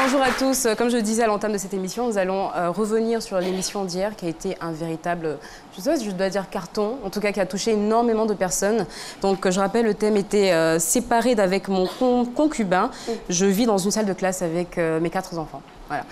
Bonjour à tous. Comme je le disais à l'entame de cette émission, nous allons revenir sur l'émission d'hier qui a été un véritable, je sais pas si je dois dire carton, en tout cas qui a touché énormément de personnes. Donc je rappelle, le thème était séparé d'avec mon concubin. Je vis dans une salle de classe avec mes 4 enfants. Voilà.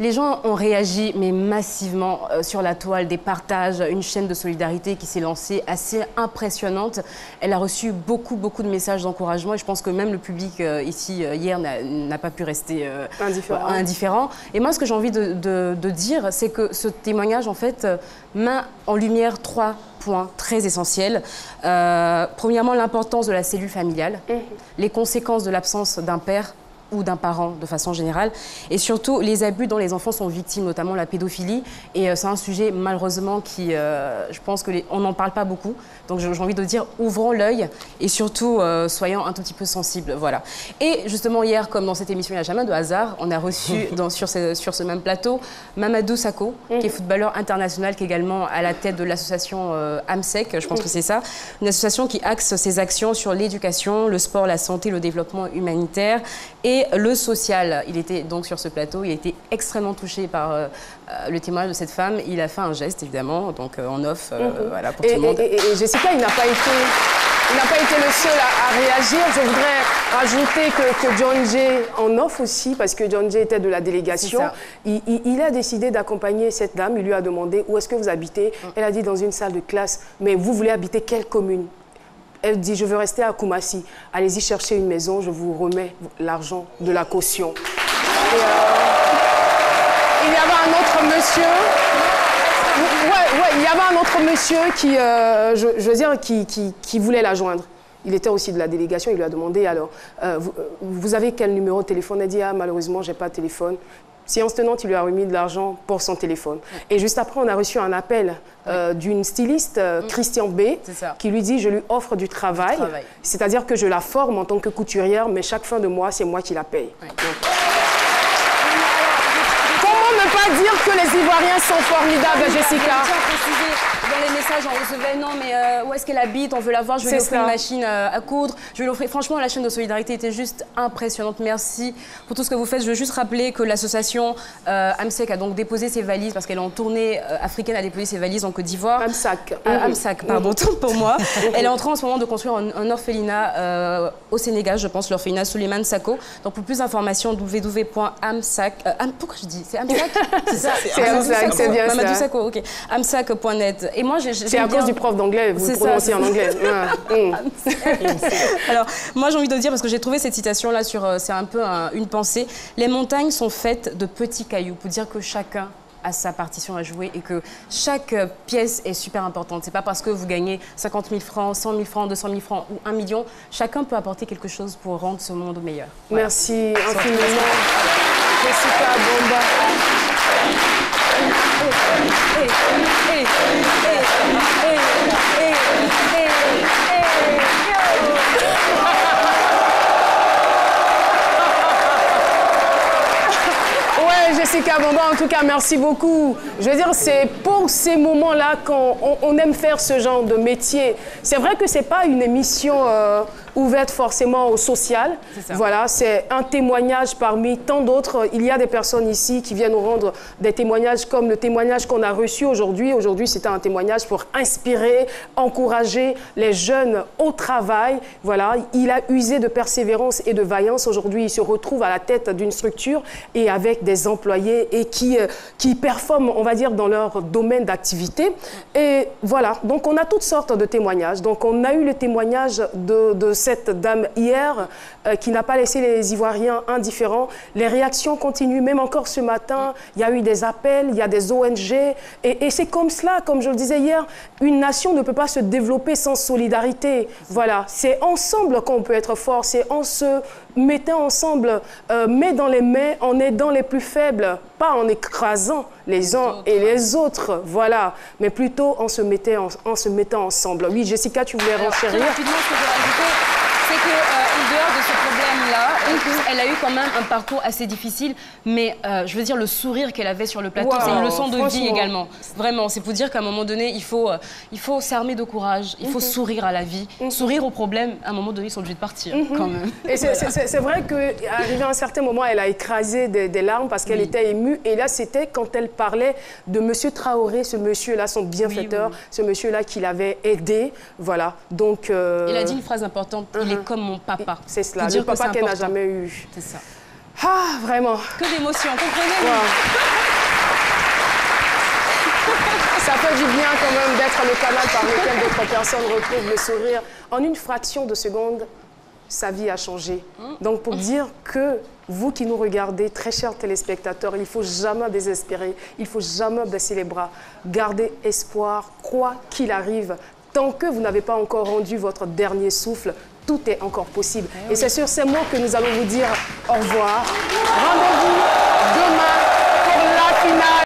Les gens ont réagi, mais massivement, sur la toile, des partages, une chaîne de solidarité qui s'est lancée assez impressionnante. Elle a reçu beaucoup de messages d'encouragement et je pense que même le public ici, hier, n'a pas pu rester indifférent. Et moi, ce que j'ai envie de dire, c'est que ce témoignage, en fait, met en lumière 3 points très essentiels. Premièrement, l'importance de la cellule familiale, les conséquences de l'absence d'un père ou d'un parent de façon générale, et surtout les abus dont les enfants sont victimes, notamment la pédophilie. Et c'est un sujet malheureusement qui, je pense qu'on n'en parle pas beaucoup. Donc j'ai envie de dire, ouvrons l'œil et surtout soyons un tout petit peu sensibles. Voilà. Et justement hier, comme dans cette émission, il n'y a jamais de hasard, on a reçu sur ce même plateau Mamadou Sakho, qui est footballeur international, qui est également à la tête de l'association AMSEC, je pense que c'est ça, une association qui axe ses actions sur l'éducation, le sport, la santé, le développement humanitaire et le social. Il était donc sur ce plateau, il a été extrêmement touché par le témoignage de cette femme. Il a fait un geste, évidemment, donc en off, voilà, pour tout le monde. Et Jessica, il n'a pas été le seul à réagir. Je voudrais rajouter que John Jay en off aussi, parce que John Jay était de la délégation. Il a décidé d'accompagner cette dame. Il lui a demandé où est-ce que vous habitez. Elle a dit dans une salle de classe. Mais vous voulez habiter quelle commune? Elle dit, je veux rester à Koumassi. Allez-y chercher une maison, je vous remets l'argent de la caution. Et, il y avait un autre monsieur... il y avait un autre monsieur qui, je veux dire, qui voulait la joindre. Il était aussi de la délégation, il lui a demandé, alors, vous avez quel numéro de téléphone? Elle dit, ah, malheureusement, je n'ai pas de téléphone. Séance tenante, il lui a remis de l'argent pour son téléphone. Et juste après, on a reçu un appel d'une styliste, Christian B, qui lui dit, je lui offre du travail. C'est-à-dire que je la forme en tant que couturière, mais chaque fin de mois, c'est moi qui la paye. Donc, comment ne pas dire que les Ivoiriens sont formidables, Jessica? Dans les messages, on recevait, non, mais où est-ce qu'elle habite? On veut la voir, je vais lui offrir une machine à coudre. Je vais lui offrir. Franchement, la chaîne de solidarité était juste impressionnante. Merci pour tout ce que vous faites. Je veux juste rappeler que l'association AMSEC a donc déposé ses valises, parce qu'elle est en tournée africaine, a déposé ses valises en Côte d'Ivoire. AMSAC, pardon, pour moi. Elle est en train en ce moment de construire un orphelinat au Sénégal, je pense, l'orphelinat Souleymane Sakho. Donc pour plus d'informations, www.amsac. Pourquoi je dis? C'est AMSAC? C'est ça. C'est AMSAC, c'est bien ça. Mamadou Sakho, ok. AMSAC.net. Et moi, c'est à cause du prof d'anglais, vous prononcez en anglais. Alors, moi, j'ai envie de dire, parce que j'ai trouvé cette citation-là c'est un peu une pensée. Les montagnes sont faites de petits cailloux, pour dire que chacun a sa partition à jouer et que chaque pièce est super importante. C'est pas parce que vous gagnez 50 000 francs, 100 000 francs, 200 000 francs ou 1 million, chacun peut apporter quelque chose pour rendre ce monde meilleur. Voilà. Merci infiniment, Jessica Bomba. Jessica Bomba, en tout cas, merci beaucoup. Je veux dire, c'est pour ces moments-là qu'on aime faire ce genre de métier. C'est vrai que ce n'est pas une émission ouverte forcément au social. Voilà, c'est un témoignage parmi tant d'autres. Il y a des personnes ici qui viennent nous rendre des témoignages comme le témoignage qu'on a reçu aujourd'hui. Aujourd'hui, c'était un témoignage pour inspirer, encourager les jeunes au travail. Voilà, il a usé de persévérance et de vaillance. Aujourd'hui, il se retrouve à la tête d'une structure et avec des employés et qui performent, on va dire, dans leur domaine d'activité. Et voilà, donc on a toutes sortes de témoignages. Donc on a eu le témoignage de cette dame hier qui n'a pas laissé les Ivoiriens indifférents. Les réactions continuent, même encore ce matin, il y a eu des appels, il y a des ONG. Et c'est comme cela, comme je le disais hier, une nation ne peut pas se développer sans solidarité. Voilà, c'est ensemble qu'on peut être fort, c'est en se mettant ensemble, main dans les mains, en aidant les plus faibles, pas en écrasant les uns et les autres, voilà, mais plutôt en se mettant ensemble. Oui, Jessica, tu voulais renchérir? Rapidement, ce que je veux rajouter, c'est qu'en dehors de ce problème-là, Elle a eu quand même un parcours assez difficile, mais je veux dire, le sourire qu'elle avait sur le plateau, c'est une leçon de vie également. Vraiment, c'est pour dire qu'à un moment donné, il faut s'armer de courage, il faut sourire à la vie, sourire aux problèmes. À un moment donné, ils sont obligés de partir, quand même. Et c'est vrai qu'arrivé à un certain moment, elle a écrasé des larmes parce qu'elle était émue. Et là, c'était quand elle parlait de Monsieur Traoré, ce monsieur-là, son bienfaiteur, ce monsieur-là qui l'avait aidé. Voilà. Donc, il a dit une phrase importante, il est comme mon papa. C'est cela, le papa qu'elle n'a jamais eu. C'est ça. Ah, vraiment. Que d'émotions, comprenez-vous? Ça fait du bien quand même d'être le canal par lequel d'autres personnes retrouvent le sourire. En une fraction de seconde, sa vie a changé. Donc pour dire que vous qui nous regardez, très chers téléspectateurs, il ne faut jamais désespérer, il ne faut jamais baisser les bras. Gardez espoir, quoi qu'il arrive. Tant que vous n'avez pas encore rendu votre dernier souffle, tout est encore possible. Et c'est sur ces mots que nous allons vous dire au revoir. Rendez-vous